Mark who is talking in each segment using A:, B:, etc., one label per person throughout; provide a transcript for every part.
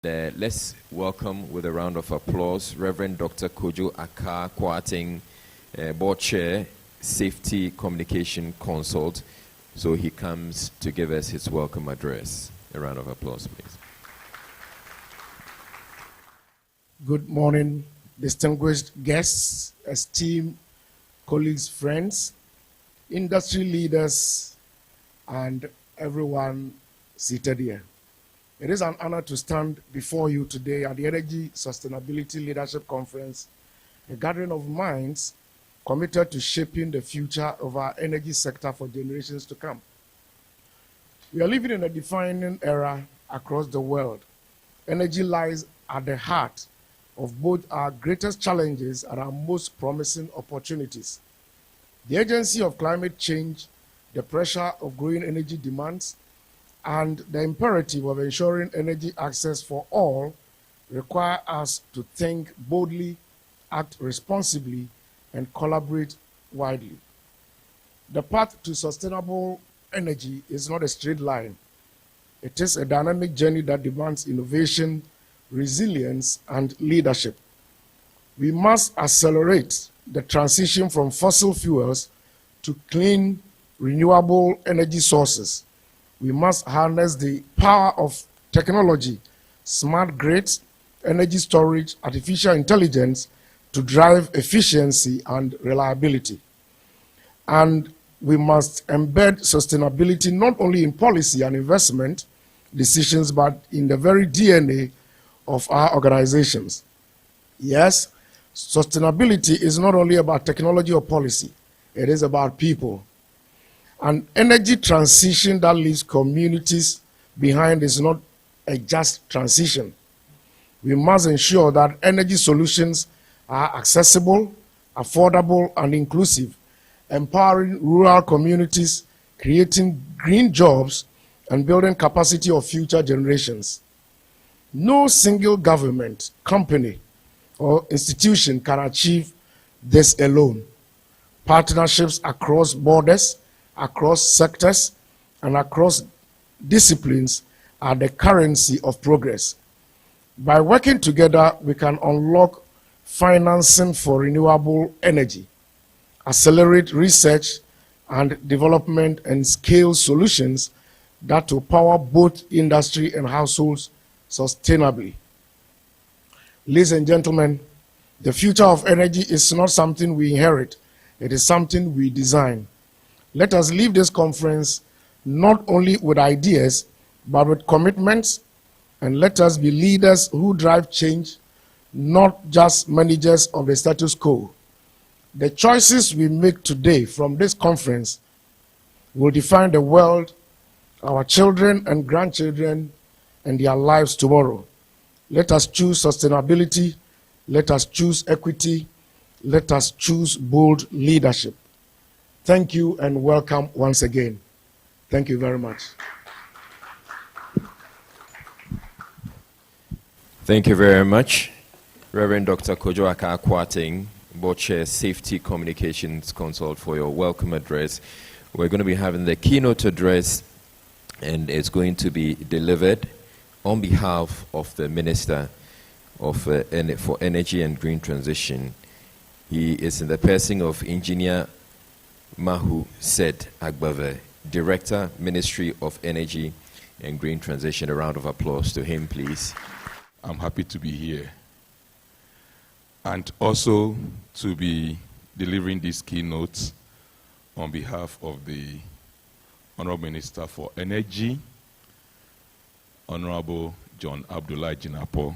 A: Let's welcome with a round of applause Reverend Dr. Kojo Aka Kwarteng, Board Chair, Safety Communication Consult. So he comes to give us his welcome address. A round of applause, please.
B: Good morning, distinguished guests, esteemed colleagues, friends, industry leaders, and everyone seated here. It is an honor to stand before you today at the Energy Sustainability Leadership Conference, a gathering of minds committed to shaping the future of our energy sector for generations to come. We are living in a defining era across the world. Energy lies at the heart of both our greatest challenges and our most promising opportunities. The urgency of climate change, the pressure of growing energy demands, and the imperative of ensuring energy access for all require us to think boldly, act responsibly, and collaborate widely. The path to sustainable energy is not a straight line. It is a dynamic journey that demands innovation, resilience, and leadership. We must accelerate the transition from fossil fuels to clean, renewable energy sources. We must harness the power of technology, smart grids, energy storage, artificial intelligence to drive efficiency and reliability. And we must embed sustainability not only in policy and investment decisions, but in the very DNA of our organizations. Yes, sustainability is not only about technology or policy, it is about people. An energy transition that leaves communities behind is not a just transition. We must ensure that energy solutions are accessible, affordable, and inclusive, empowering rural communities, creating green jobs, and building capacity of future generations. No single government, company, or institution can achieve this alone. Partnerships across borders, across sectors, and across disciplines are the currency of progress. By working together, we can unlock financing for renewable energy, accelerate research and development, and scale solutions that will power both industry and households sustainably. Ladies and gentlemen, the future of energy is not something we inherit, it is something we design. Let us leave this conference not only with ideas, but with commitments, and let us be leaders who drive change, not just managers of the status quo. The choices we make today from this conference will define the world, our children and grandchildren, and their lives tomorrow. Let us choose sustainability, let us choose equity, let us choose bold leadership. Thank you and welcome once again. Thank you very much.
A: Thank you very much, Reverend Dr. Kojo Aka Kwarteng, Board Chair, Safety Communications Consult, for your welcome address. We're going to be having the keynote address, and it's going to be delivered on behalf of the Minister for Energy and Green Transition. He is in the person of Engineer Mahu Said Agbave, Director, Ministry of Energy and Green Transition. A round of applause to him, please.
C: I'm happy to be here and also to be delivering these keynotes on behalf of the Honorable Minister for Energy, Honorable John Abdullah Jinapo.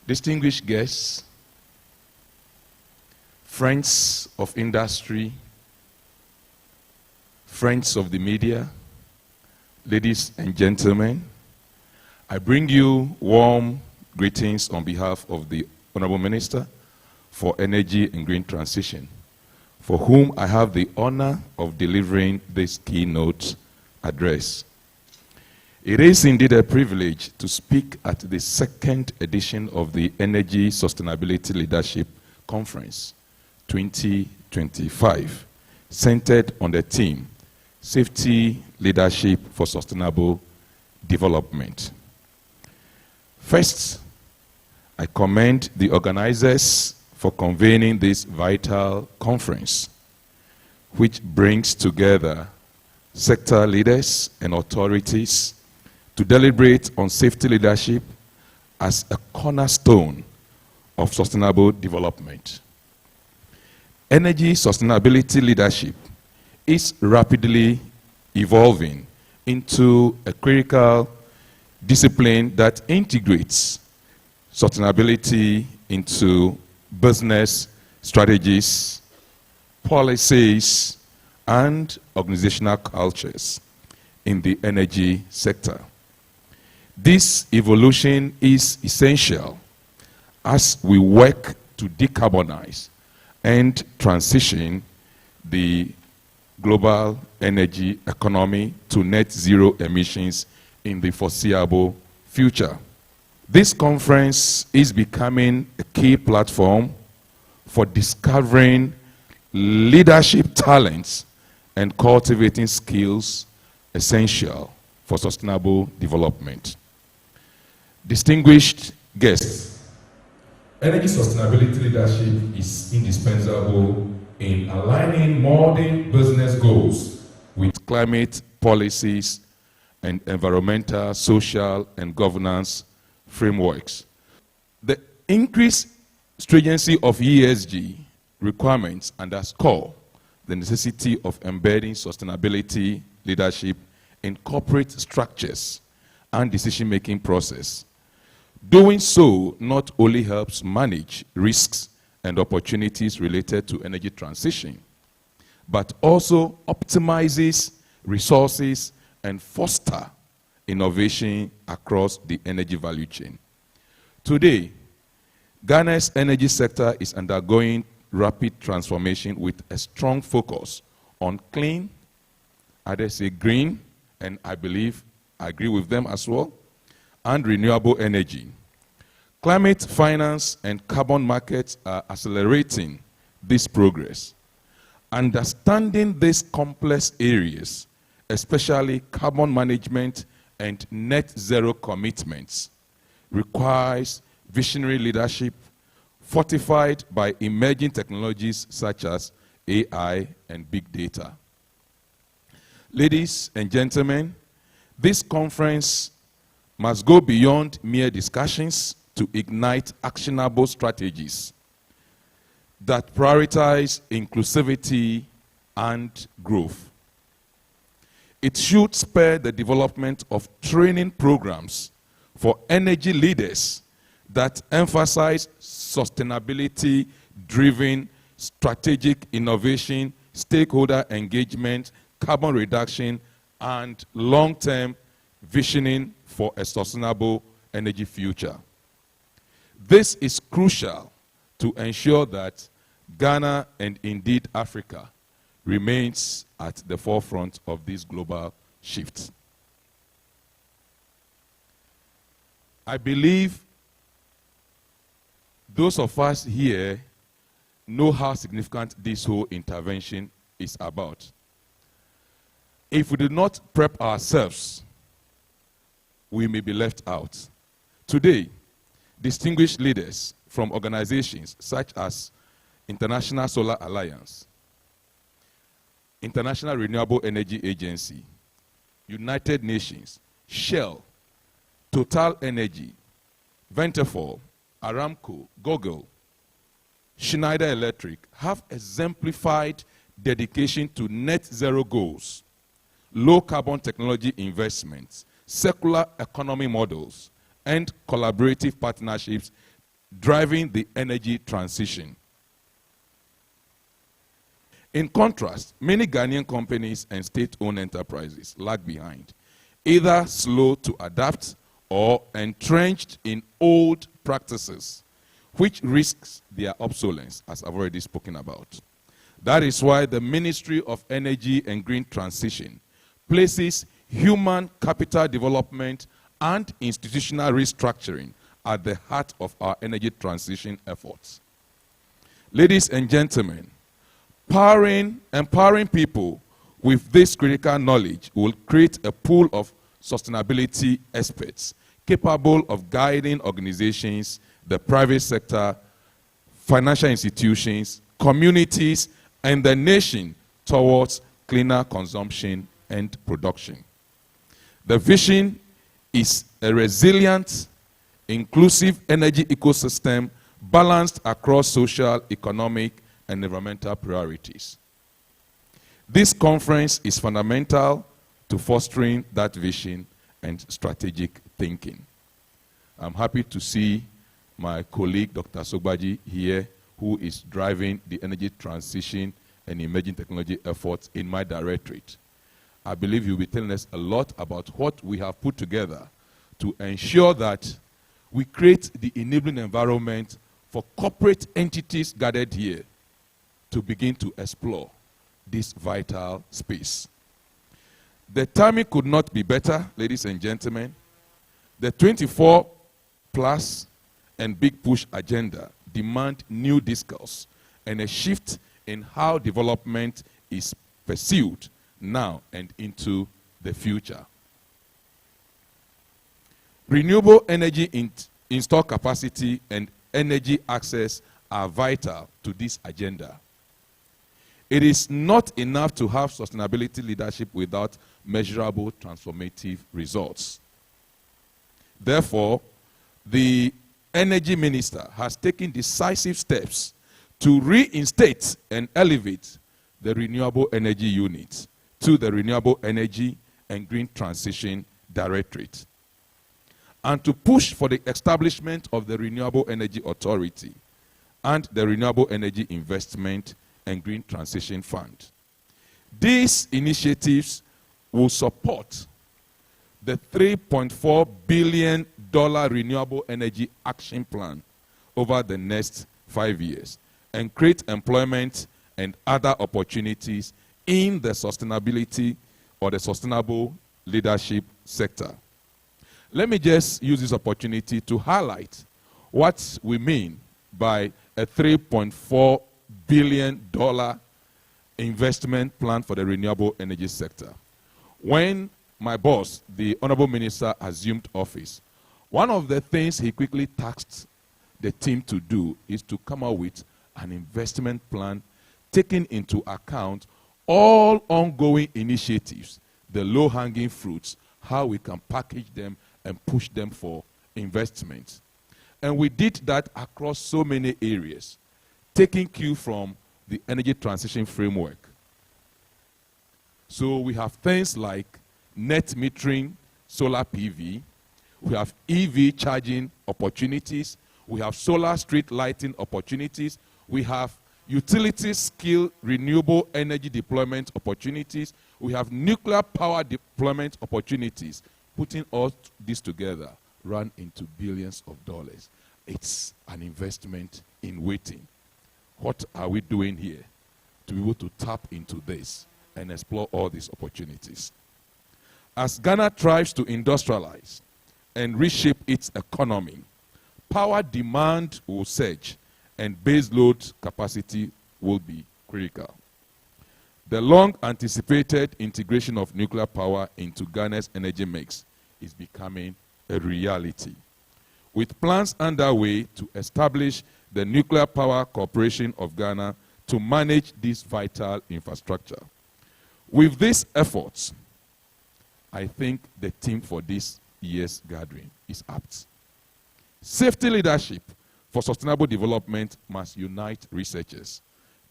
C: Distinguished guests, friends of industry, friends of the media, ladies and gentlemen, I bring you warm greetings on behalf of the Honorable Minister for Energy and Green Transition, for whom I have the honor of delivering this keynote address. It is indeed a privilege to speak at the second edition of the Energy Sustainability Leadership Conference 2025, centered on the theme, Safety Leadership for Sustainable Development. First, I commend the organizers for convening this vital conference, which brings together sector leaders and authorities to deliberate on safety leadership as a cornerstone of sustainable development. Energy sustainability leadership is rapidly evolving into a critical discipline that integrates sustainability into business strategies, policies, and organizational cultures in the energy sector. This evolution is essential as we work to decarbonize and transition the global energy economy to net zero emissions in the foreseeable future. This conference is becoming a key platform for discovering leadership talents and cultivating skills essential for sustainable development. Distinguished guests, energy sustainability leadership is indispensable in aligning modern business goals with climate policies and environmental, social, and governance frameworks. The increased stringency of ESG requirements underscore the necessity of embedding sustainability leadership in corporate structures and decision-making process. Doing so not only helps manage risks and opportunities related to energy transition, but also optimizes resources and foster innovation across the energy value chain. Today, Ghana's energy sector is undergoing rapid transformation with a strong focus on clean, others say green, and I believe I agree with them as well, and renewable energy. Climate finance and carbon markets are accelerating this progress. Understanding these complex areas, especially carbon management and net zero commitments, requires visionary leadership fortified by emerging technologies such as AI and big data. Ladies and gentlemen, this conference must go beyond mere discussions to ignite actionable strategies that prioritize inclusivity and growth. It should spur the development of training programs for energy leaders that emphasize sustainability-driven strategic innovation, stakeholder engagement, carbon reduction, and long-term visioning for a sustainable energy future. This is crucial to ensure that Ghana, and indeed Africa, remains at the forefront of this global shift. I believe those of us here know how significant this whole intervention is about. If we do not prep ourselves, we may be left out. Today, distinguished leaders from organizations such as International Solar Alliance, International Renewable Energy Agency, United Nations, Shell, Total Energy, Ventafall, Aramco, Google, Schneider Electric have exemplified dedication to net zero goals, low carbon technology investments, circular economy models, and collaborative partnerships driving the energy transition. In contrast, many Ghanaian companies and state-owned enterprises lag behind, either slow to adapt or entrenched in old practices, which risks their obsolescence, as I've already spoken about. That is why the Ministry of Energy and Green Transition places human capital development and institutional restructuring at the heart of our energy transition efforts. Ladies and gentlemen, empowering people With this critical knowledge, we will create a pool of sustainability experts capable of guiding organizations, the private sector, financial institutions, communities, and the nation towards cleaner consumption and production. The vision is a resilient, inclusive energy ecosystem balanced across social, economic, and environmental priorities. This conference is fundamental to fostering that vision and strategic thinking. I'm happy to see my colleague, Dr. Sogbaji, here, who is driving the energy transition and emerging technology efforts in my directorate. I believe you'll be telling us a lot about what we have put together to ensure that we create the enabling environment for corporate entities gathered here to begin to explore this vital space. The timing could not be better, ladies and gentlemen. The 24 plus and big push agenda demand new discourse and a shift in how development is pursued now and into the future. Renewable energy install capacity and energy access are vital to this agenda. It is not enough to have sustainability leadership without measurable transformative results. Therefore, the Energy Minister has taken decisive steps to reinstate and elevate the Renewable Energy Unit to the Renewable Energy and Green Transition Directorate, and to push for the establishment of the Renewable Energy Authority and the Renewable Energy Investment and Green Transition Fund. These initiatives will support the $3.4 billion Renewable Energy Action Plan over the next 5 years and create employment and other opportunities in the sustainability or the sustainable leadership sector. Let me just use this opportunity to highlight what we mean by a $3.4 billion investment plan for the renewable energy sector. When my boss, the Honorable Minister, assumed office, one of the things he quickly tasked the team to do is to come up with an investment plan taking into account all ongoing initiatives, the low-hanging fruits, how we can package them and push them for investment. And we did that across so many areas, taking cue from the energy transition framework. So we have things like net metering, solar PV, we have EV charging opportunities, we have solar street lighting opportunities, we have utility scale renewable energy deployment opportunities, we have nuclear power deployment opportunities. Putting all this together run into billions of dollars. It's an investment in waiting. What are we doing here to be able to tap into this and explore all these opportunities? As Ghana tries to industrialize and reshape its economy, power demand will surge and base load capacity will be critical. The long-anticipated integration of nuclear power into Ghana's energy mix is becoming a reality, with plans underway to establish the Nuclear Power Corporation of Ghana to manage this vital infrastructure. With these efforts, I think the theme for this year's gathering is apt. Safety leadership for sustainable development must unite researchers,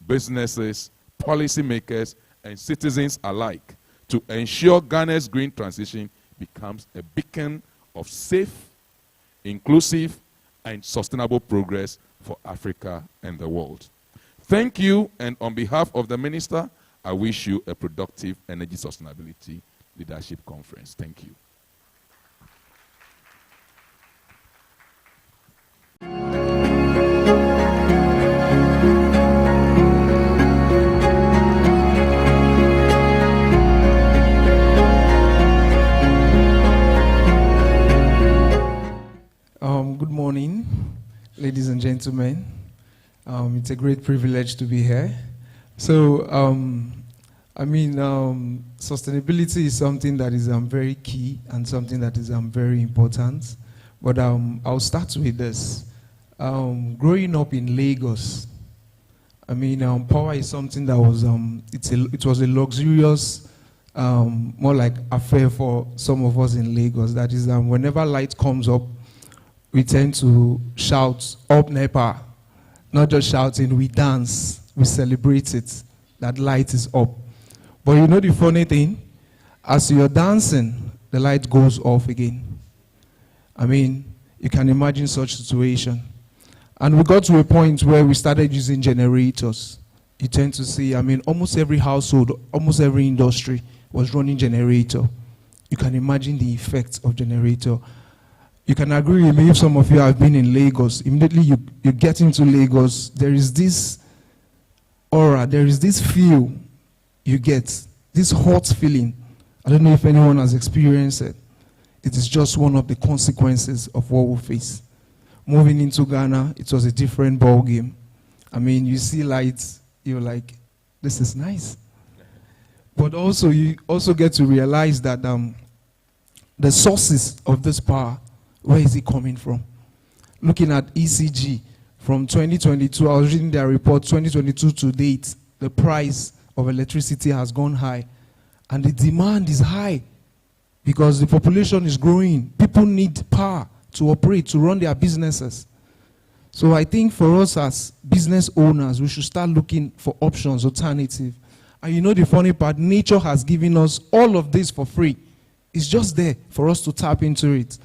C: businesses, policymakers, and citizens alike to ensure Ghana's green transition becomes a beacon of safe, inclusive, and sustainable progress for Africa and the world. Thank you, and on behalf of the Minister, I wish you a productive Energy Sustainability Leadership Conference. Thank you.
D: Good morning, ladies and gentlemen. It's a great privilege to be here. So I mean, sustainability is something that is very key and something that is very important. But I'll start with this. Growing up in Lagos, I mean, power is something that was it was a luxurious, more like affair for some of us in Lagos. That is, whenever light comes up, we tend to shout up NEPA. Not just shouting, we dance, we celebrate it. That light is up. But you know the funny thing? As you're dancing, the light goes off again. I mean, you can imagine such situation. And we got to a point where we started using generators. You tend to see, I mean, almost every household, almost every industry was running generator. You can imagine the effects of generator. You can agree with me if some of you have been in Lagos. Immediately you get into Lagos, there is this aura, there is this feel you get, this hot feeling. I don't know if anyone has experienced it. It is just one of the consequences of what we face. Moving into Ghana, it was a different ball game. I mean, you see lights, you're like, this is nice. But also, you also get to realize that the sources of this power, where is it coming from? Looking at ECG, from 2022, I was reading their report, 2022 to date, the price of electricity has gone high. And the demand is high because the population is growing. People need power to operate, to run their businesses. So I think for us as business owners, we should start looking for options, alternative. And you know the funny part, nature has given us all of this for free. It's just there for us to tap into it.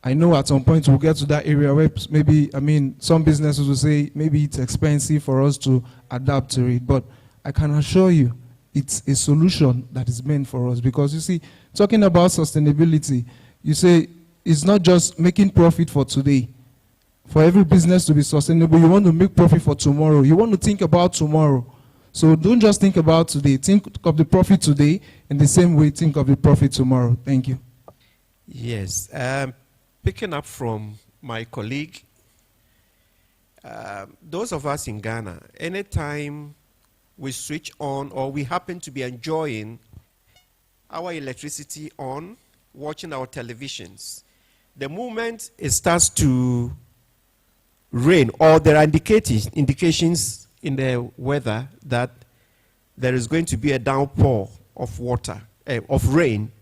D: I know at some point we'll get to that area where maybe, I mean, some businesses will say maybe it's expensive for us to adapt to it. But I can assure you, it's a solution that is meant for us. Because you see, talking about sustainability, you say it's not just making profit for today. For every business to be sustainable, you want to make profit for tomorrow. You want to think about tomorrow. So don't just think about today. Think of the profit today. In the same way, think of the profit tomorrow. Thank you.
E: Yes. Picking up from my colleague, those of us in Ghana, anytime we switch on or we happen to be enjoying our electricity on, watching our televisions, the moment it starts to rain or there are indications in the weather that there is going to be a downpour of water, of rain,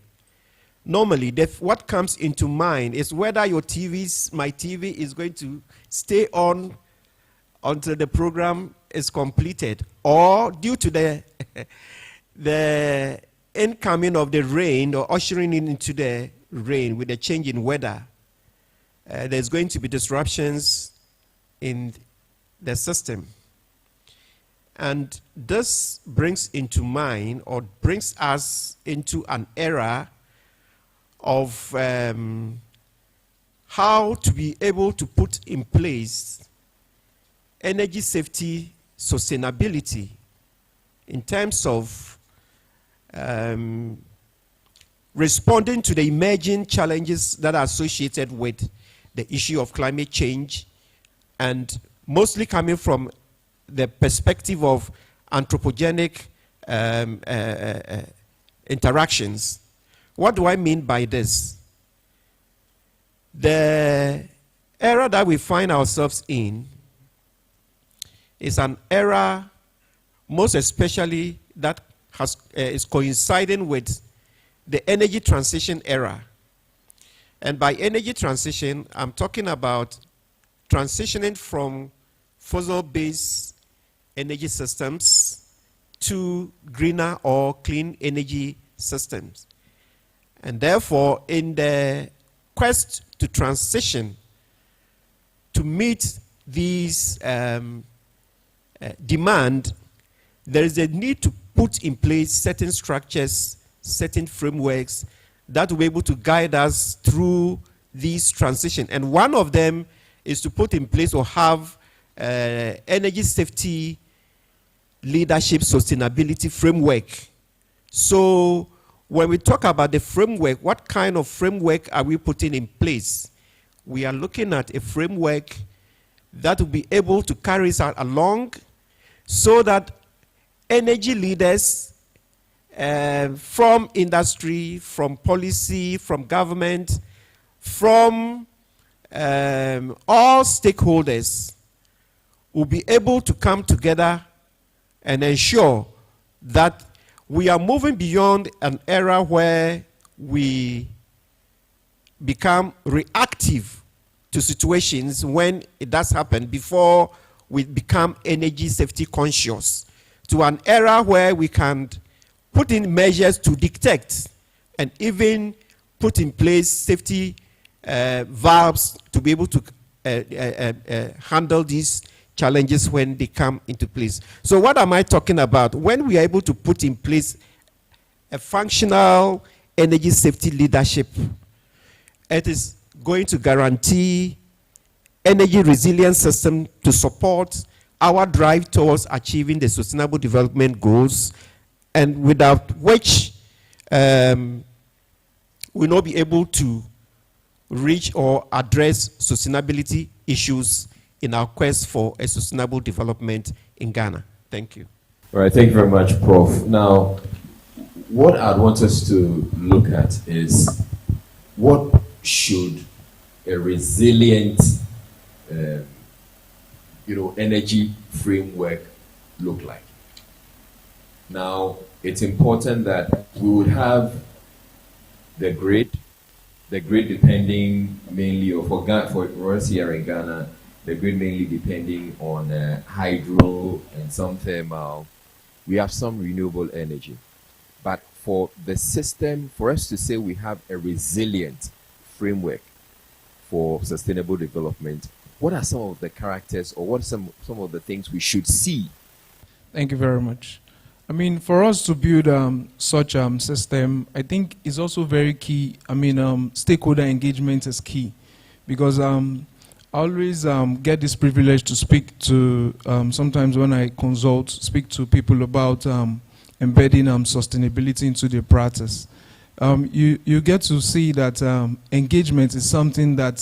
E: normally what comes into mind is whether my TV is going to stay on until the program is completed, or due to the incoming of the rain or ushering into the rain with the change in weather, there's going to be disruptions in the system. And this brings into mind or brings us into an era of how to be able to put in place energy safety sustainability in terms of responding to the emerging challenges that are associated with the issue of climate change, and mostly coming from the perspective of anthropogenic interactions. What do I mean by this? The era that we find ourselves in is an era, most especially that is coinciding with the energy transition era. And by energy transition, I'm talking about transitioning from fossil-based energy systems to greener or clean energy systems. And therefore, in the quest to transition to meet these demand, there is a need to put in place certain structures, certain frameworks that will be able to guide us through these transition. And one of them is to put in place or have energy safety leadership sustainability framework. So when we talk about the framework, what kind of framework are we putting in place? We are looking at a framework that will be able to carry us along so that energy leaders from industry, from policy, from government, from all stakeholders will be able to come together and ensure that we are moving beyond an era where we become reactive to situations when it does happen before we become energy safety conscious, to an era where we can put in measures to detect and even put in place safety valves to be able to handle these challenges when they come into place. So what am I talking about? When we are able to put in place a functional energy safety leadership, it is going to guarantee energy resilience system to support our drive towards achieving the sustainable development goals, and without which we'll not be able to reach or address sustainability issues in our quest for a sustainable development in Ghana. Thank you.
A: All right, thank you very much, Prof. Now, what I'd want us to look at is what should a resilient energy framework look like. Now, it's important that we would have the grid depending mainly, or for us here in Ghana, the grid mainly depending on hydro and some thermal. We have some renewable energy. But for the system, for us to say we have a resilient framework for sustainable development, what are some of the characters, or what are some of the things we should see?
D: Thank you very much. I mean, for us to build such system, I think is also very key. I mean, stakeholder engagement is key, because I always get this privilege to speak to, sometimes when I consult, speak to people about embedding sustainability into their practice. You get to see that engagement is something that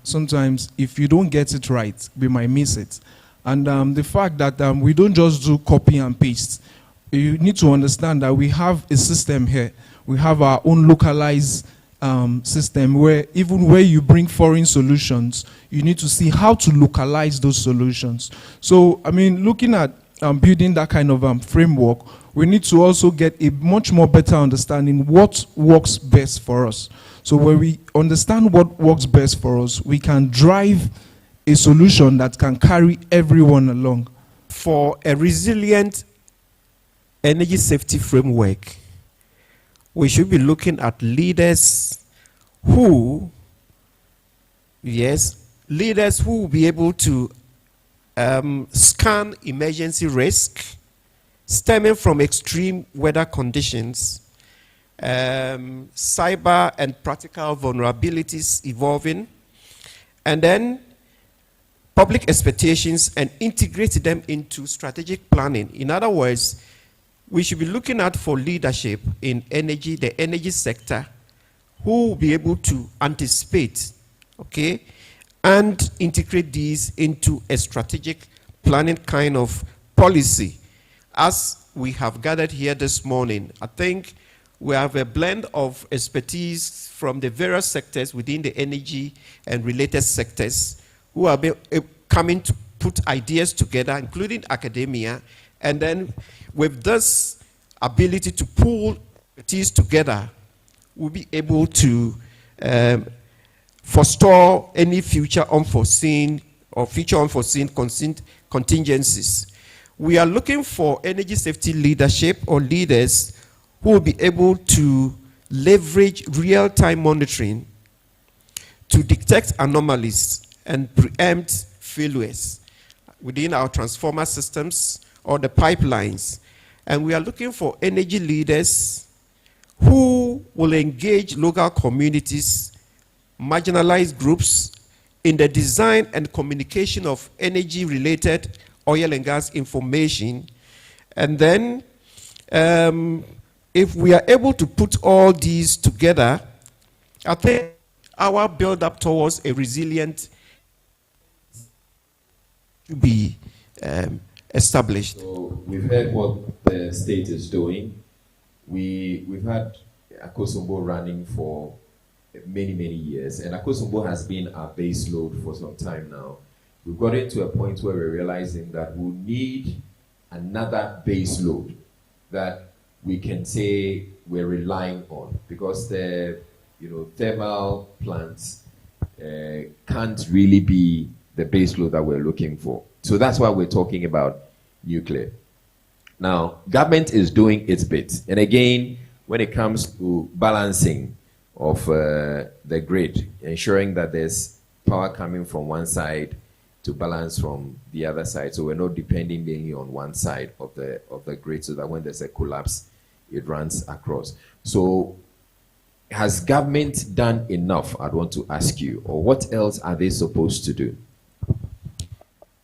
D: sometimes if you don't get it right, we might miss it. And the fact that we don't just do copy and paste. You need to understand that we have a system here. We have our own localized system where even where you bring foreign solutions, you need to see how to localize those solutions. So, I mean, looking at building that kind of framework, we need to also get a much more better understanding what works best for us. So when we understand what works best for us, we can drive a solution that can carry everyone along.
E: For a resilient energy safety framework, we should be looking at leaders who will be able to scan emergency risk stemming from extreme weather conditions, cyber and practical vulnerabilities evolving, and then public expectations, and integrate them into strategic planning. In other words, we should be looking out for leadership in energy, the energy sector, who will be able to anticipate, okay, and integrate these into a strategic planning kind of policy. As we have gathered here this morning, I think we have a blend of expertise from the various sectors within the energy and related sectors who are coming to put ideas together, including academia, and then with this ability to pull expertise together, we'll be able to forestall any future unforeseen contingencies. We are looking for energy safety leadership or leaders who will be able to leverage real-time monitoring to detect anomalies and preempt failures within our transformer systems or the pipelines. And we are looking for energy leaders who will engage local communities, marginalized groups in the design and communication of energy-related oil and gas information. And then if we are able to put all these together, I think our build-up towards a resilient to be established.
A: So we've heard what the state is doing. we've had Akosombo running for many years, and Akosombo has been our base load for some time now. We've got it to a point where we're realizing that we need another base load that we can say we're relying on, because the thermal plants can't really be the base load that we're looking for. So that's why we're talking about nuclear. Now, government is doing its bit. And again, when it comes to balancing of the grid, ensuring that there's power coming from one side to balance from the other side, so we're not depending mainly on one side of the grid, so that when there's a collapse, it runs across. So has government done enough, I'd want to ask you, or what else are they supposed to do?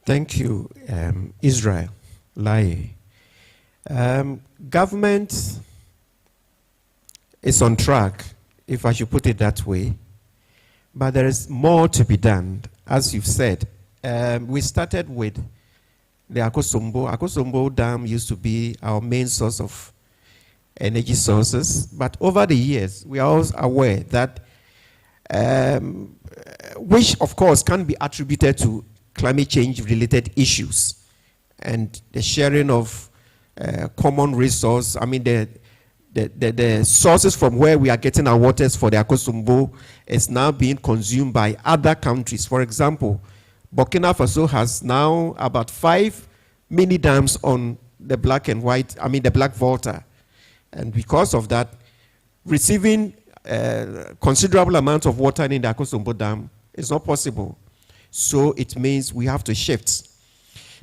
E: Thank you, Israel Lai. Government is on track, if I should put it that way, but there is more to be done. As you've said, we started with the Akosombo. Akosombo Dam used to be our main source of energy sources, but over the years, we are also aware that, which of course can be attributed to climate change related issues and the sharing of common resource. I mean, the sources from where we are getting our waters for the Akosombo is now being consumed by other countries. For example, Burkina Faso has now about 5 mini dams on the black Volta. And because of that, receiving considerable amount of water in the Akosombo Dam is not possible. So it means we have to shift.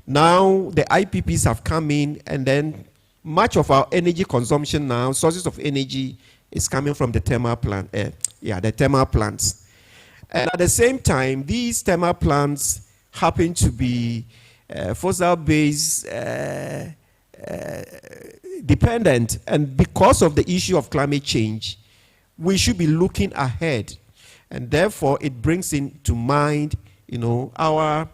E: Now the IPPs have come in, and then much of our energy consumption now, sources of energy, is coming from the thermal plant. The thermal plants. And at the same time, these thermal plants happen to be fossil-based dependent, and because of the issue of climate change, we should be looking ahead, and therefore it brings into mind, our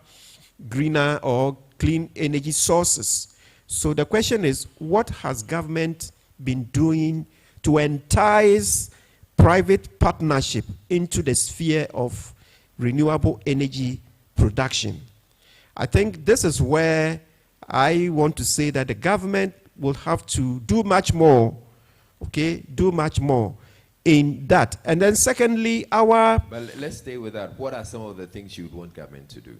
E: greener or clean energy sources. So the question is, what has government been doing to entice private partnership into the sphere of renewable energy production? I think this is where I want to say that the government will have to do much more, do much more in that. And then secondly, But
A: let's stay with that. What are some of the things you would want government to do?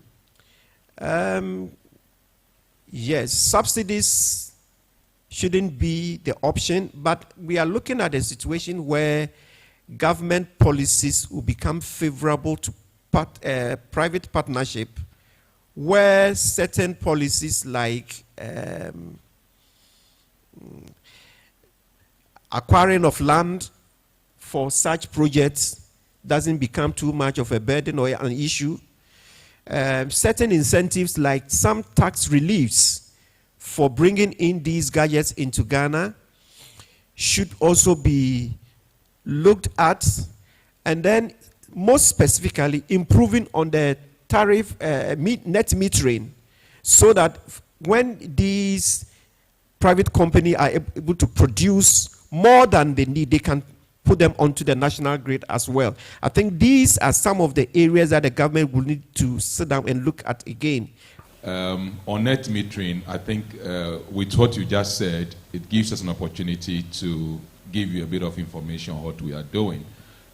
E: Yes, subsidies shouldn't be the option, but we are looking at a situation where government policies will become favorable to private partnership, where certain policies like acquiring of land for such projects doesn't become too much of a burden or an issue. Certain incentives like some tax reliefs for bringing in these gadgets into Ghana should also be looked at, and then most specifically improving on the tariff net metering, so that when these private companies are able to produce more than they need, they can put them onto the national grid as well. I think these are some of the areas that the government will need to sit down and look at again.
C: On net metering, I think with what you just said, it gives us an opportunity to give you a bit of information on what we are doing.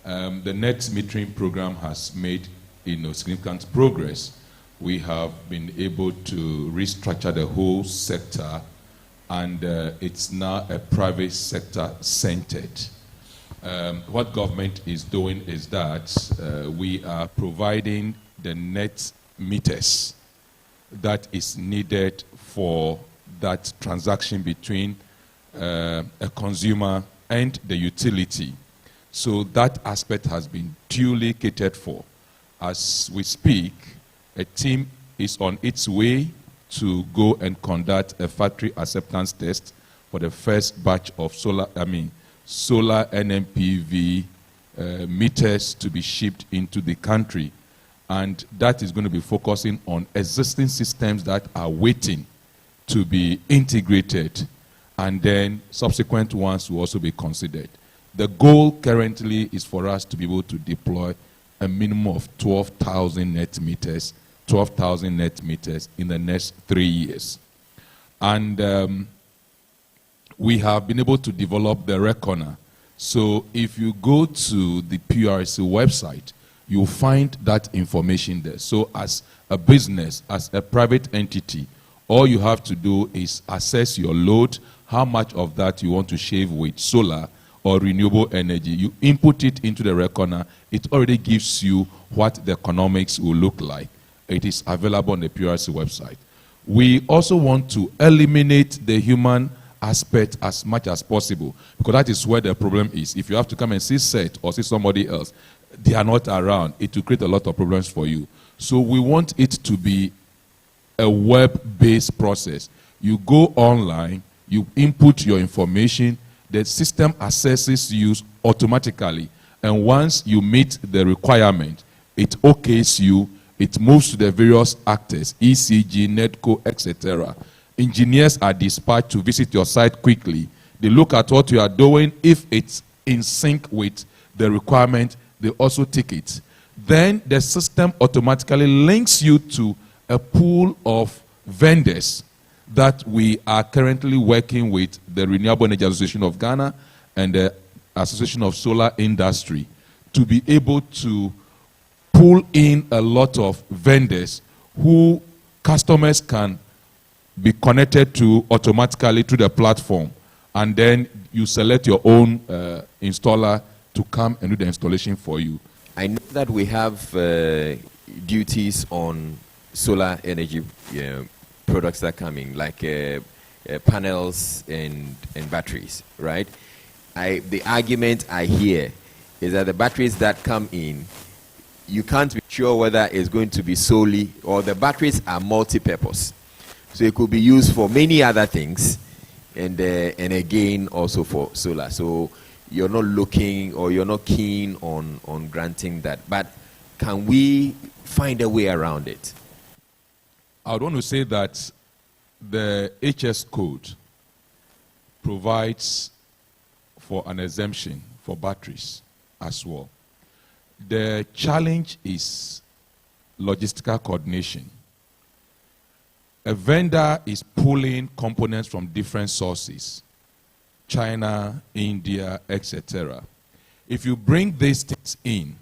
C: The net metering program has made significant progress. We have been able to restructure the whole sector, and it's now a private sector centered. What government is doing is that we are providing the net meters that is needed for that transaction between a consumer and the utility. So that aspect has been duly catered for. As we speak, a team is on its way to go and conduct a factory acceptance test for the first batch of solar NMPV meters to be shipped into the country. And that is going to be focusing on existing systems that are waiting to be integrated. and then subsequent ones will also be considered. The goal currently is for us to be able to deploy a minimum of 12,000 net meters, 12,000 net meters in the next 3 years. And we have been able to develop the reckoner. So if you go to the PRC website, you'll find that information there. So as a business, as a private entity, all you have to do is assess your load, how much of that you want to shave with solar or renewable energy. You input it into the reckoner, it already gives you what the economics will look like. It is available on the PRC website. We also want to eliminate the human aspect as much as possible, because that is where the problem is. If you have to come and see Seth or see somebody else, they are not around, it will create a lot of problems for you. So we want it to be a web-based process. You go online, you input your information, the system assesses you automatically, and once you meet the requirement, it okays you, it moves to the various actors, ECG, NEDCO, etc. Engineers are dispatched to visit your site quickly. They look at what you are doing. If it's in sync with the requirement, they also tick it. Then the system automatically links you to a pool of vendors that we are currently working with the Renewable Energy Association of Ghana and the Association of Solar Industry to be able to pull in a lot of vendors who customers can be connected to automatically through the platform, and then you select your own installer to come and do the installation for you.
A: I know that we have duties on solar energy products that come in, like panels and batteries, right? The argument I hear is that the batteries that come in, you can't be sure whether it's going to be solely, or the batteries are multi-purpose. So it could be used for many other things, and again also for solar. So you're not looking, or you're not keen on granting that. But can we find a way around it?
C: I would want to say that the HS code provides for an exemption for batteries as well. The challenge is logistical coordination. A vendor is pulling components from different sources, China, India, etc. If you bring these things in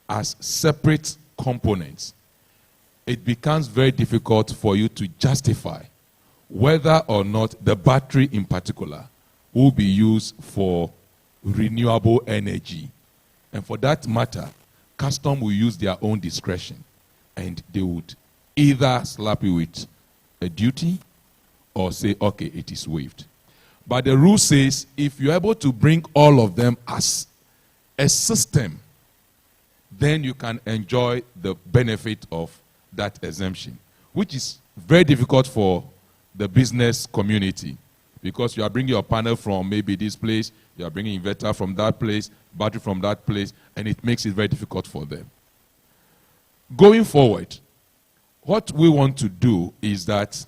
C: as separate components, it becomes very difficult for you to justify whether or not the battery in particular will be used for renewable energy. And for that matter, custom will use their own discretion, and they would either slap you with a duty or say, okay, it is waived. But the rule says if you're able to bring all of them as a system, then you can enjoy the benefit of that exemption, which is very difficult for the business community, because you are bringing your panel from maybe this place, you are bringing inverter from that place, battery from that place, and it makes it very difficult for them. Going forward, what we want to do is that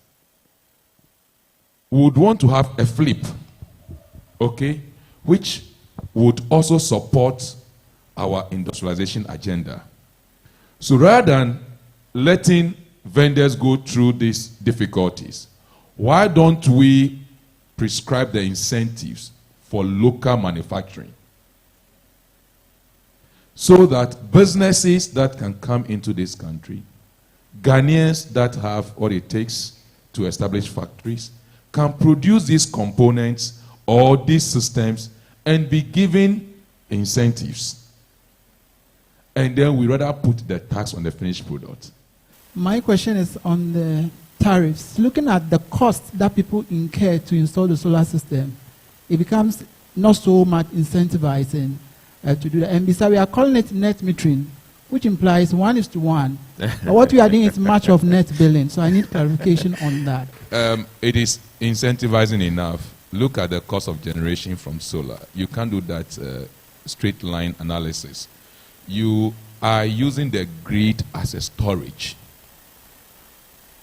C: we would want to have a flip, okay, which would also support our industrialization agenda. So rather than letting vendors go through these difficulties, why don't we prescribe the incentives for local manufacturing, so that businesses that can come into this country, Ghanaians that have what it takes to establish factories, can produce these components or these systems and be given incentives. And then we rather put the tax on the finished product.
F: My question is on the tariffs. Looking at the cost that people incur to install the solar system, it becomes not so much incentivizing to do that. And besides, we are calling it net metering, which implies 1:1. But what we are doing is much of net billing. So I need clarification on that.
C: It is incentivizing enough. Look at the cost of generation from solar. You can't do that straight line analysis. You are using the grid as a storage.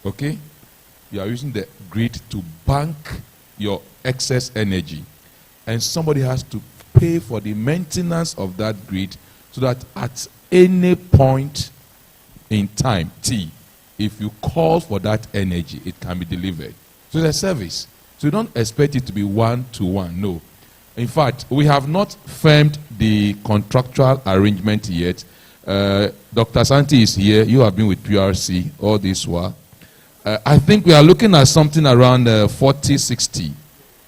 C: Okay? You are using the grid to bank your excess energy, and somebody has to pay for the maintenance of that grid so that at any point in time, T, if you call for that energy, it can be delivered. So it's a service. So you don't expect it to be one-to-one, no. In fact, we have not firmed the contractual arrangement yet. Dr. Santi is here. You have been with PRC all this while. I think we are looking at something around 40-60,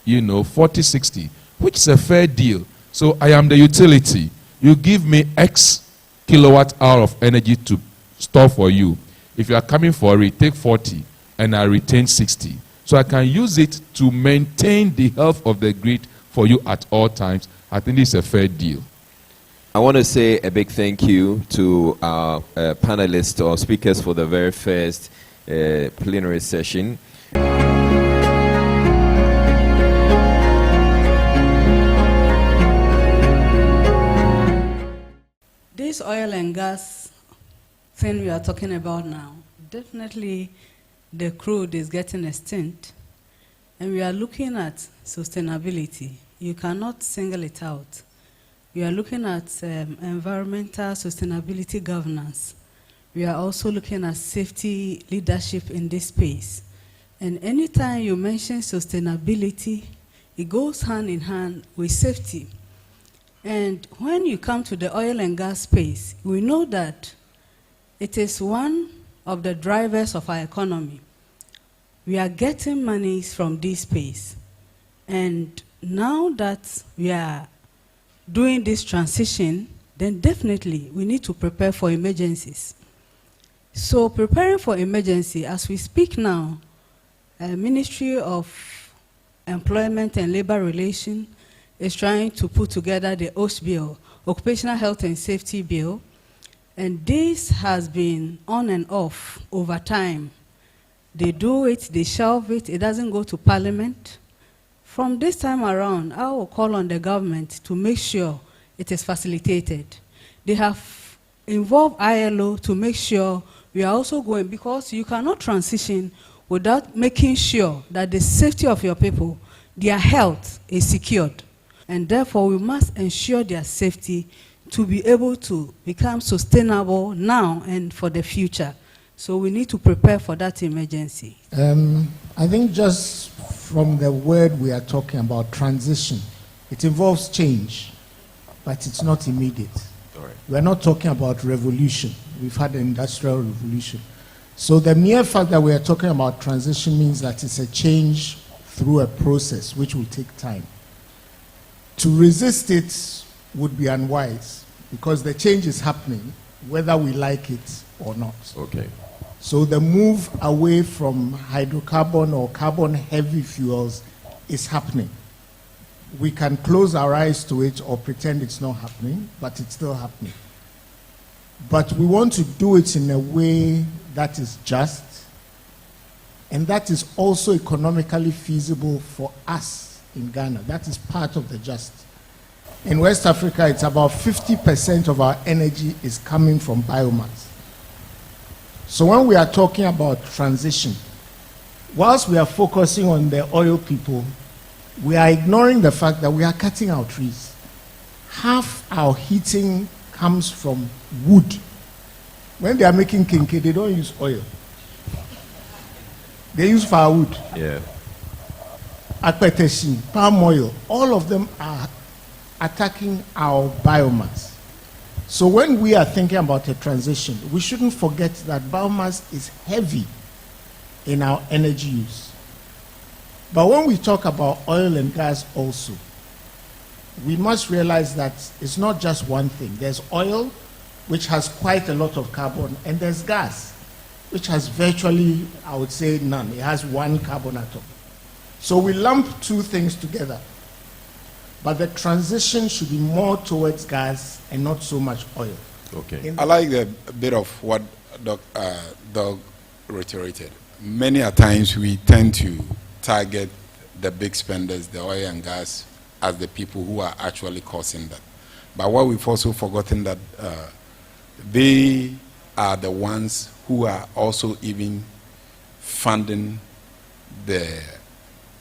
C: 40-60, which is a fair deal. So I am the utility. You give me X kilowatt hour of energy to store for you. If you are coming for it, take 40, and I retain 60. So I can use it to maintain the health of the grid for you at all times. I think this is a fair deal.
A: I want to say a big thank you to our panelists or speakers for the very first plenary session.
G: This oil and gas thing we are talking about now, definitely the crude is getting extinct, and we are looking at sustainability. You cannot single it out. We are looking at environmental sustainability governance. We are also looking at safety leadership in this space. And anytime you mention sustainability, it goes hand in hand with safety. And when you come to the oil and gas space, we know that it is one of the drivers of our economy. We are getting monies from this space. And now that we are doing this transition, then definitely we need to prepare for emergencies. So preparing for emergency, as we speak now, Ministry of Employment and Labor Relations is trying to put together the OSH bill, Occupational Health and Safety Bill, and this has been on and off over time. They do it, they shelve it, it doesn't go to Parliament. From this time around, I will call on the government to make sure it is facilitated. They have involved ILO to make sure we are also going, because you cannot transition without making sure that the safety of your people, their health is secured. And therefore, we must ensure their safety to be able to become sustainable now and for the future. So we need to prepare for that emergency.
B: I think just from the word we are talking about, transition, it involves change, but it's not immediate.
A: All right.
B: We're not talking about revolution. We've had an industrial revolution. So the mere fact that we are talking about transition means that it's a change through a process which will take time. To resist it would be unwise, because the change is happening whether we like it or not.
A: Okay.
B: So the move away from hydrocarbon or carbon-heavy fuels is happening. We can close our eyes to it or pretend it's not happening, but it's still happening. But we want to do it in a way that is just, and that is also economically feasible for us in Ghana. That is part of the just. In West Africa, it's about 50% of our energy is coming from biomass. So when we are talking about transition, whilst we are focusing on the oil people, we are ignoring the fact that we are cutting our trees. Half our heating comes from wood. When they are making kinky, they don't use oil. They use firewood.
A: Yeah.
B: Akpeteshim, palm oil, all of them are attacking our biomass. So when we are thinking about a transition, we shouldn't forget that biomass is heavy in our energy use. But when we talk about oil and gas also, we must realize that it's not just one thing. There's oil, which has quite a lot of carbon, and there's gas, which has virtually, I would say, none. It has one carbon atom. So we lump two things together. But the transition should be more towards gas and not so much oil.
A: Okay.
H: I like the bit of what Doug reiterated. Many a times we tend to target the big spenders, the oil and gas, as the people who are actually causing that. But what we've also forgotten that they are the ones who are also even funding the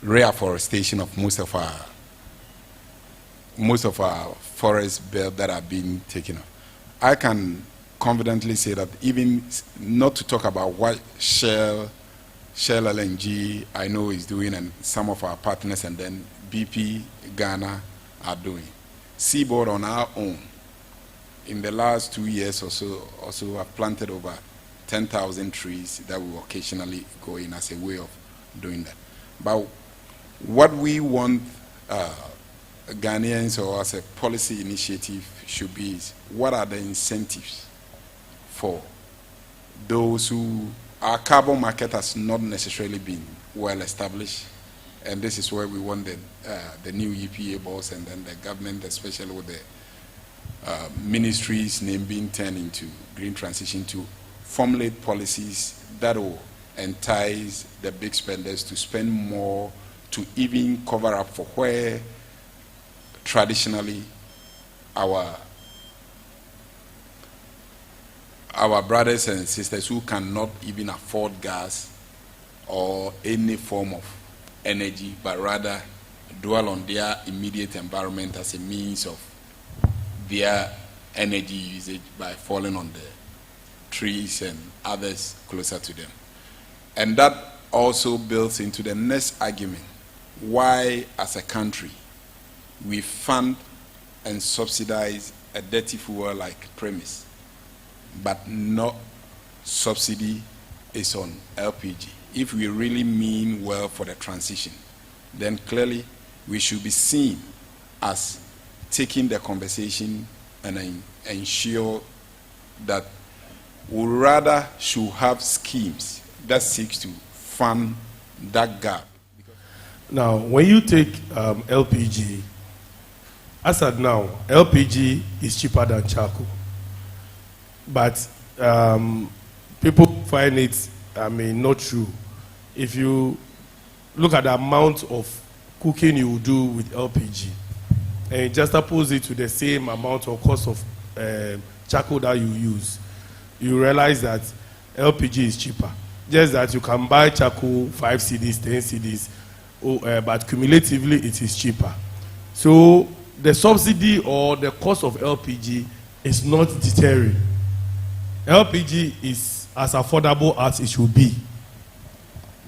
H: reforestation of most of our forest belt that have been taken off. I can confidently say that, even not to talk about what Shell LNG I know is doing, and some of our partners, and then BP Ghana are doing. Seaboard on our own, in the last 2 years or so have planted over 10,000 trees that will occasionally go in as a way of doing that. But what we want Ghanaians, or as a policy initiative, should be is, what are the incentives for those who, our carbon market has not necessarily been well established, and this is where we want the new EPA boss, and then the government, especially with the ministries' name being turned into green transition, to formulate policies that will entice the big spenders to spend more, to even cover up for where traditionally our brothers and sisters who cannot even afford gas or any form of energy, but rather dwell on their immediate environment as a means of their energy usage by falling on the trees and others closer to them. And that also builds into the next argument, why as a country we fund and subsidize a dirty fuel like premise, but no subsidy is on LPG. If we really mean well for the transition, then clearly we should be seen as taking the conversation and ensure that we rather should have schemes that seeks to fund that gap.
I: Now, when you take LPG, as at now, LPG is cheaper than charcoal. But people find it, not true. If you look at the amount of cooking you do with LPG, and just oppose it to the same amount or cost of charcoal that you use, you realize that LPG is cheaper. Just that you can buy charcoal 5 cedis, 10 cedis, but cumulatively it is cheaper. So the subsidy or the cost of LPG is not deterring. LPG is as affordable as it should be.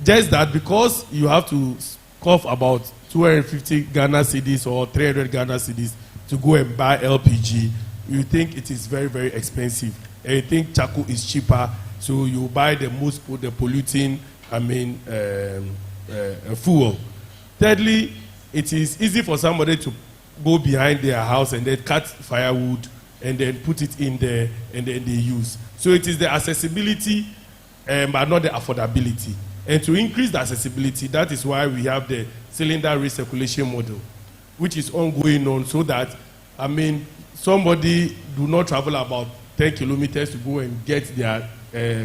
I: Just that because you have to cough about 250 Ghana cedis or 300 Ghana cedis to go and buy LPG, you think it is very, very expensive. And you think charcoal is cheaper, so you buy the most polluting, fuel. Thirdly, it is easy for somebody to go behind their house and then cut firewood and then put it in there and then they use. So it is the accessibility, but not the affordability. And to increase the accessibility, that is why we have the cylinder recirculation model, which is ongoing on, so that, somebody do not travel about 10 kilometers to go and get their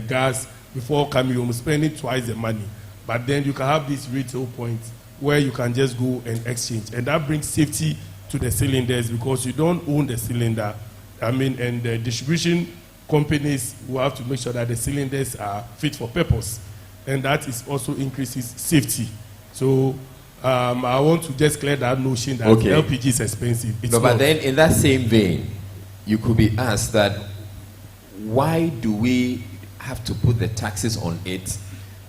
I: gas before coming home, spending twice the money. But then you can have this retail point where you can just go and exchange. And that brings safety to the cylinders, because you don't own the cylinder. And the distribution companies will have to make sure that the cylinders are fit for purpose. And that is also increases safety. So I want to just clear that notion that LPG is expensive. It's
A: but then in that same vein, you could be asked that, why do we have to put the taxes on it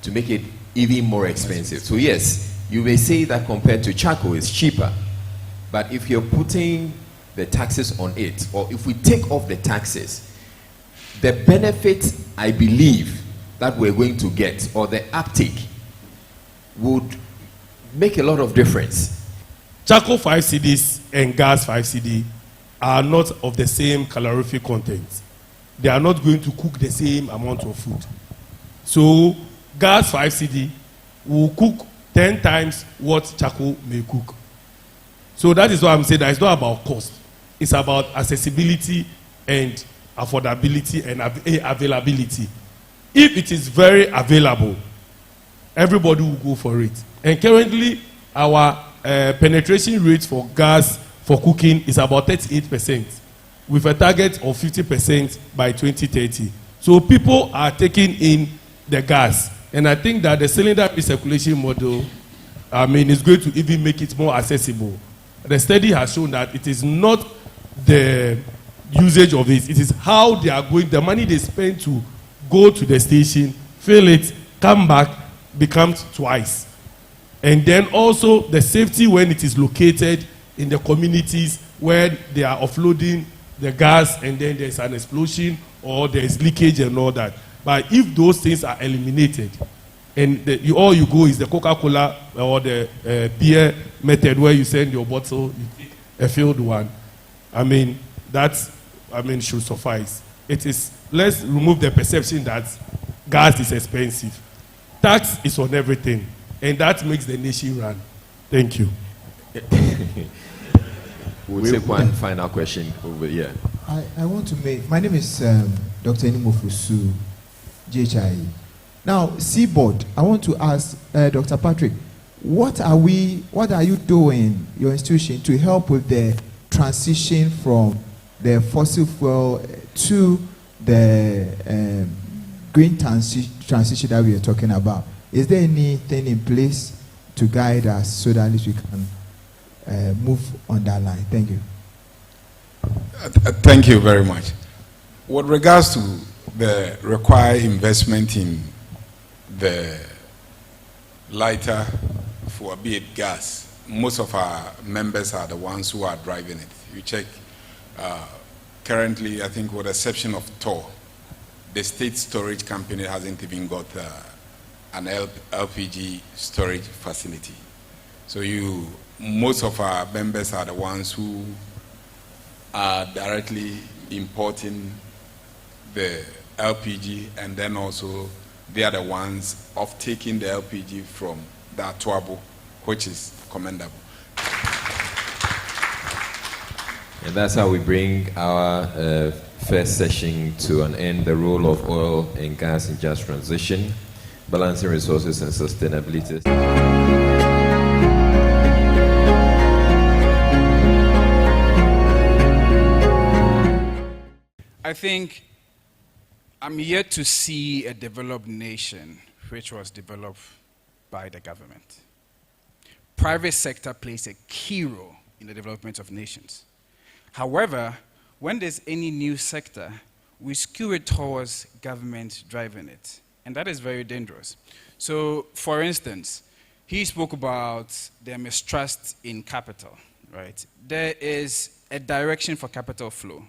A: to make it even more expensive? So yes, you may say that compared to charcoal, it's cheaper. But if you're putting the taxes on it, or if we take off the taxes, the benefit, I believe, that we're going to get, or the uptake, would make a lot of difference.
I: Charcoal 5 cedis and gas 5 cedi are not of the same calorific content. They are not going to cook the same amount of food. So gas 5 cedi will cook 10 times what charcoal may cook. So that is why I'm saying that it's not about cost. It's about accessibility and affordability and availability. If it is very available, everybody will go for it. And currently, our penetration rate for gas for cooking is about 38%, with a target of 50% by 2030. So people are taking in the gas. And I think that the cylinder recirculation model I mean, it's going to even make it more accessible. The study has shown that it is not the usage of it, it is how they are going, the money they spend to go to the station, fill it, come back, becomes twice. And then also the safety when it is located in the communities where they are offloading the gas and then there's an explosion or there's leakage and all that. But if those things are eliminated, and all you go is the Coca-Cola or the beer method where you send your bottle, you take a filled one. I mean, should suffice. It is, let's remove the perception that gas is expensive. Tax is on everything, and that makes the nation run. Thank you.
A: We'll take one final question over here.
J: I want to make, my name is Dr. Enimofusu, GHIE. Now, Seaboard, I want to ask Dr. Patrick, what are you doing, your institution, to help with the transition from the fossil fuel to the green transition that we are talking about? Is there anything in place to guide us so that at least we can move on that line? Thank you.
H: Thank you very much. With regards to the required investment in the lighter for be it gas, most of our members are the ones who are driving it. You check currently, I think with the exception of TOR, the state storage company hasn't even got an LPG storage facility. So most of our members are the ones who are directly importing the LPG, and then also they are the ones of taking the LPG from the Atuabo, which is commendable.
A: And that's how we bring our first session to an end. The role of oil and gas in just transition, balancing resources and sustainability.
K: I think I'm yet to see a developed nation which was developed by the government. Private sector plays a key role in the development of nations. However, when there's any new sector, we skew it towards government driving it, and that is very dangerous. So, for instance, he spoke about the mistrust in capital, right? There is a direction for capital flow,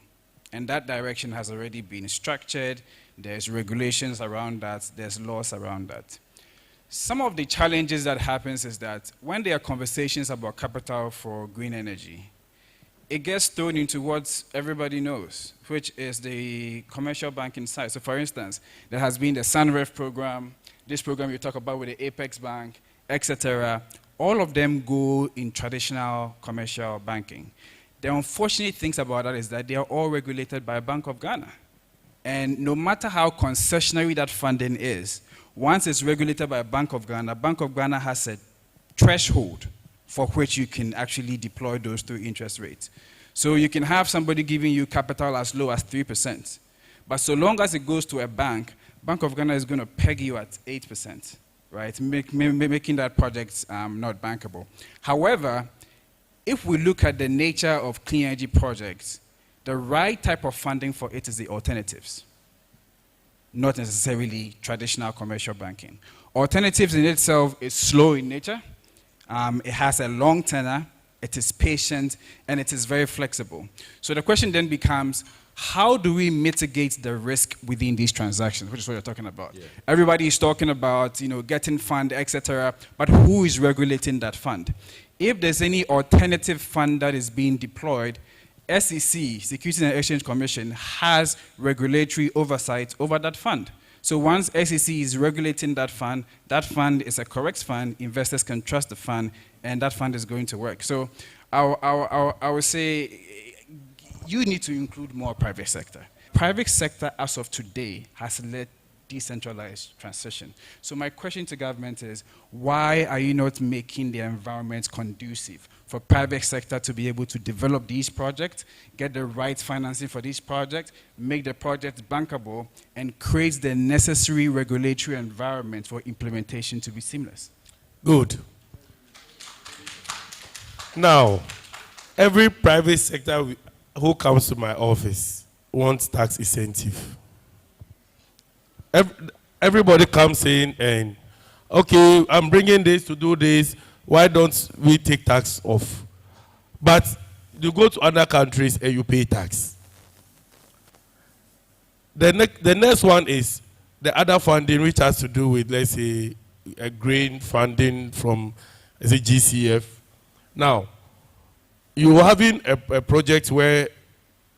K: and that direction has already been structured. There's regulations around that, there's laws around that. Some of the challenges that happens is that when there are conversations about capital for green energy, it gets thrown into what everybody knows, which is the commercial banking side. So for instance, there has been the SunRef program, this program you talk about with the Apex Bank, etc. All of them go in traditional commercial banking. The unfortunate things about that is that they are all regulated by Bank of Ghana. And no matter how concessionary that funding is, once it's regulated by Bank of Ghana has a threshold for which you can actually deploy those through interest rates. So you can have somebody giving you capital as low as 3%. But so long as it goes to a bank, Bank of Ghana is going to peg you at 8%, right? Making that project not bankable. However, if we look at the nature of clean energy projects, the right type of funding for it is the alternatives, not necessarily traditional commercial banking. Alternatives in itself is slow in nature. It has a long tenor, it is patient, and it is very flexible. So the question then becomes, how do we mitigate the risk within these transactions, which is what you're talking about? Yeah. Everybody is talking about, getting fund, etc., but who is regulating that fund? If there's any alternative fund that is being deployed, SEC, Securities and Exchange Commission, has regulatory oversight over that fund. So once SEC is regulating that fund is a correct fund, investors can trust the fund, and that fund is going to work. So I would say you need to include more private sector. Private sector, as of today, has led decentralized transition. So my question to government is, why are you not making the environment conducive for private sector to be able to develop these projects, get the right financing for these projects, make the project bankable, and create the necessary regulatory environment for implementation to be seamless?
I: Good. Now, every private sector who comes to my office wants tax incentive. Everybody comes in and, okay, I'm bringing this to do this. Why don't we take tax off? But you go to other countries and you pay tax. The next one is the other funding, which has to do with, let's say, a grain funding from, let's say, GCF. Now, you're having a project where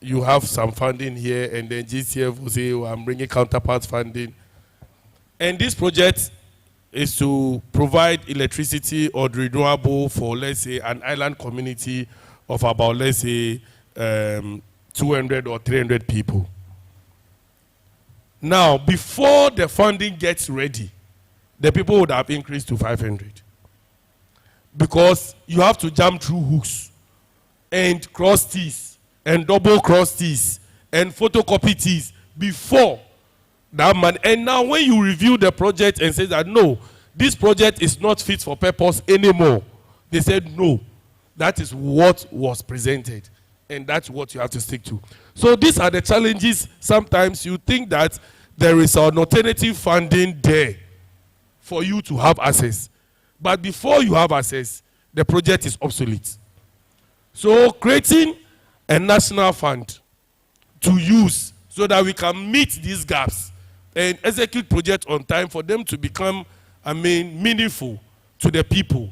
I: you have some funding here, and then GCF will say, oh, I'm bringing counterpart funding. And this project is to provide electricity or renewable for, let's say, an island community of about, let's say, 200 or 300 people. Now, before the funding gets ready, the people would have increased to 500. Because you have to jump through hooks and cross T's and double cross T's and photocopy T's before that money. And now when you review the project and say that, no, this project is not fit for purpose anymore, they said, no, that is what was presented. And that's what you have to stick to. So these are the challenges. Sometimes you think that there is an alternative funding there for you to have access. But before you have access, the project is obsolete. So creating a national fund to use so that we can meet these gaps and execute projects on time for them to become, meaningful to the people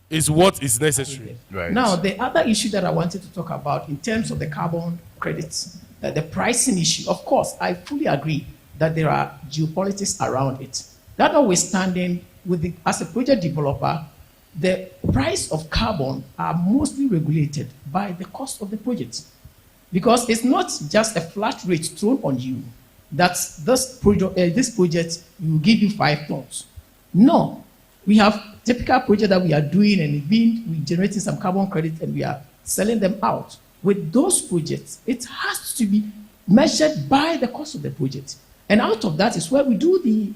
I: is what is necessary.
L: Right. Now, the other issue that I wanted to talk about in terms of the carbon credits, the pricing issue, of course, I fully agree that there are geopolitics around it. That notwithstanding, as a project developer, the price of carbon are mostly regulated by the cost of the project. Because it's not just a flat rate thrown on you that this project will give you 5 tons. No, we have typical project that we are doing and we're generating some carbon credits and we are selling them out. With those projects, it has to be measured by the cost of the project. And out of that is where we do the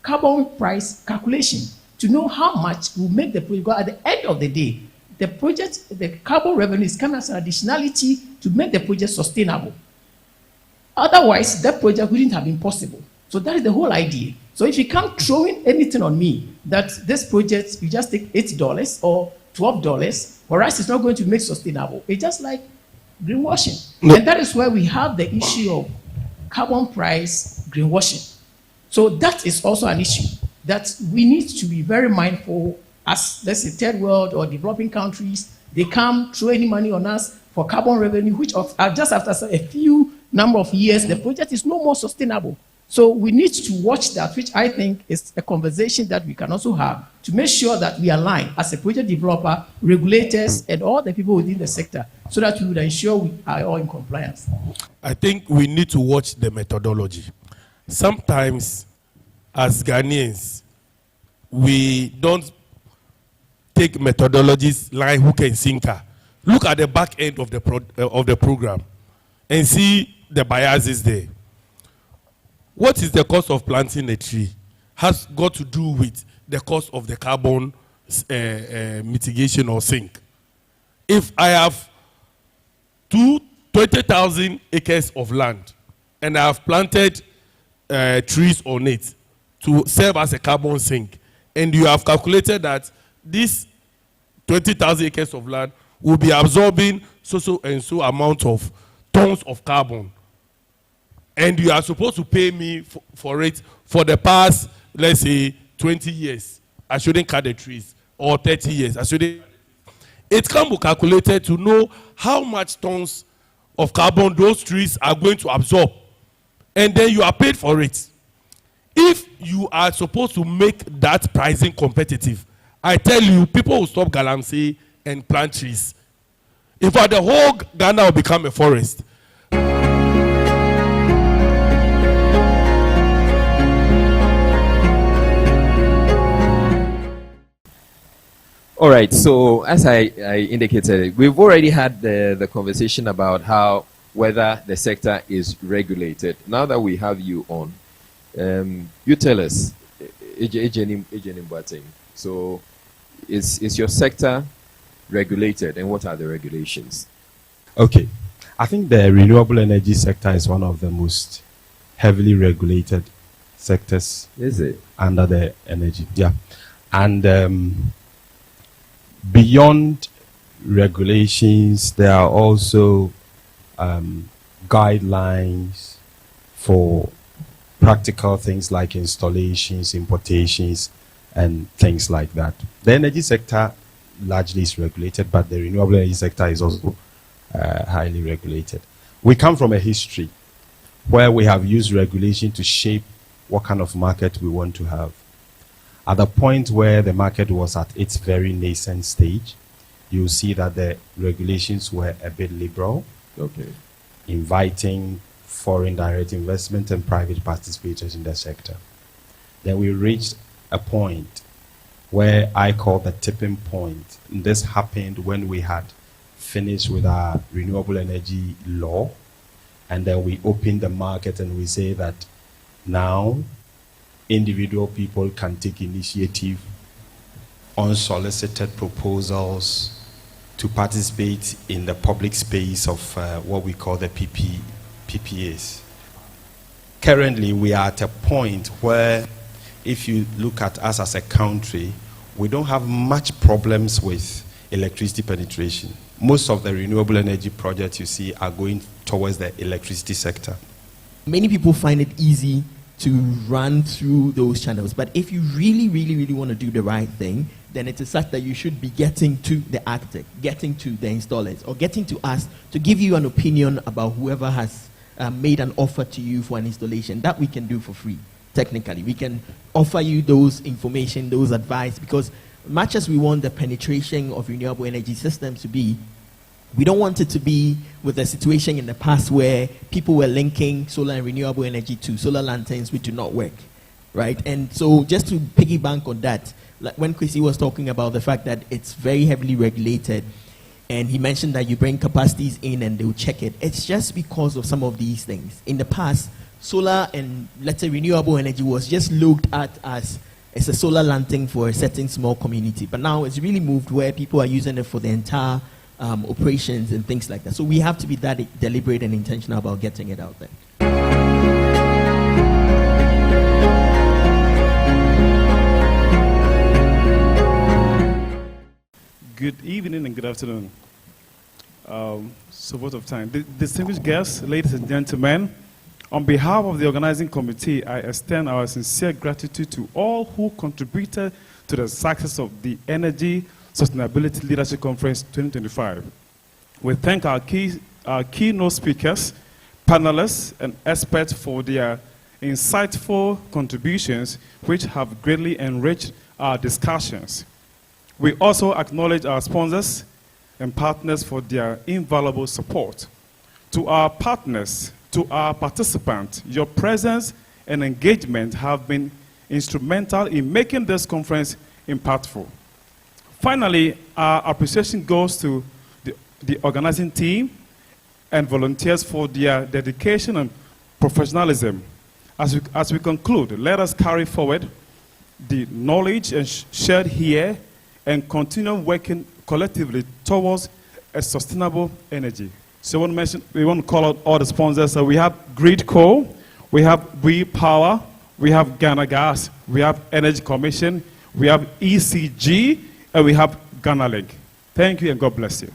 L: carbon price calculation to know how much will make the project go. At the end of the day, the project, the carbon revenue is coming as an additionality to make the project sustainable. Otherwise, that project wouldn't have been possible. So that is the whole idea. So if you come throwing anything on me that this project, you just take $8 or $12, for us it's not going to make sustainable. It's just like greenwashing. No. And that is where we have the issue of carbon price greenwashing. So that is also an issue that we need to be very mindful as, let's say, third world or developing countries. They come throw any money on us for carbon revenue, which just after a few number of years, the project is no more sustainable. So we need to watch that, which I think is a conversation that we can also have to make sure that we align as a project developer, regulators, and all the people within the sector so that we would ensure we are all in compliance.
I: I think we need to watch the methodology. Sometimes, as Ghanaians, we don't take methodologies like hook and sinker. Look at the back end of the program and see the biases there. What is the cost of planting a tree? Has got to do with the cost of the carbon mitigation or sink. If I have 20,000 acres of land and I have planted trees on it to serve as a carbon sink, and you have calculated that this 20,000 acres of land will be absorbing so and so amount of tons of carbon, and you are supposed to pay me for it for the past, let's say, 20 years. I shouldn't cut the trees, or 30 years. I shouldn't. It can be calculated to know how much tons of carbon those trees are going to absorb, and then you are paid for it. If you are supposed to make that pricing competitive, I tell you, people will stop galamsey and plant trees. In fact, the whole Ghana will become a forest.
A: All right, so as I indicated, we've already had the conversation about whether the sector is regulated. Now that we have you on, you tell us, so is your sector regulated, and what are the regulations?
M: Okay. I think the renewable energy sector is one of the most heavily regulated sectors.
A: Is it?
M: Under the energy, yeah. And beyond regulations, there are also guidelines for practical things like installations, importations, and things like that. The energy sector largely is regulated, but the renewable energy sector is also highly regulated. We come from a history where we have used regulation to shape what kind of market we want to have. At the point where the market was at its very nascent stage, you'll see that the regulations were a bit liberal, inviting foreign direct investment and private participators in the sector. Then we reached a point where I call the tipping point. And this happened when we had finished with our renewable energy law, and then we opened the market and we say that now individual people can take initiative, unsolicited proposals to participate in the public space of what we call the PPAs. Currently, we are at a point where, if you look at us as a country, we don't have much problems with electricity penetration. Most of the renewable energy projects you see are going towards the electricity sector.
N: Many people find it easy to run through those channels, but if you really, really, really want to do the right thing, then it is such that you should be getting to the architect, getting to the installers, or getting to us to give you an opinion about whoever has made an offer to you for an installation. That we can do for free, technically. We can offer you those information, those advice, because much as we want the penetration of renewable energy systems to be, we don't want it to be with a situation in the past where people were linking solar and renewable energy to solar lanterns which do not work, right? And so just to piggyback on that, like when Chrissy was talking about the fact that it's very heavily regulated, and he mentioned that you bring capacities in and they'll check it, it's just because of some of these things. In the past, solar and, let's say, renewable energy was just looked at as a solar lantern for a certain small community. But now it's really moved where people are using it for the entire operations and things like that. So we have to be that deliberate and intentional about getting it out there.
O: Good evening and good afternoon. Support of time. Distinguished guests, ladies and gentlemen, on behalf of the organizing committee, I extend our sincere gratitude to all who contributed to the success of the Energy Sustainability Leadership Conference 2025. We thank our keynote speakers, panelists, and experts for their insightful contributions, which have greatly enriched our discussions. We also acknowledge our sponsors and partners for their invaluable support. To our partners, to our participants, your presence and engagement have been instrumental in making this conference impactful. Finally, our appreciation goes to the organizing team and volunteers for their dedication and professionalism. As we conclude, let us carry forward the knowledge shared here and continue working collectively towards a sustainable energy. So we want to call out all the sponsors. So we have GridCo, we have We Power, we have Ghana Gas, we have Energy Commission, we have ECG, and we have Ghana Link. Thank you and God bless you.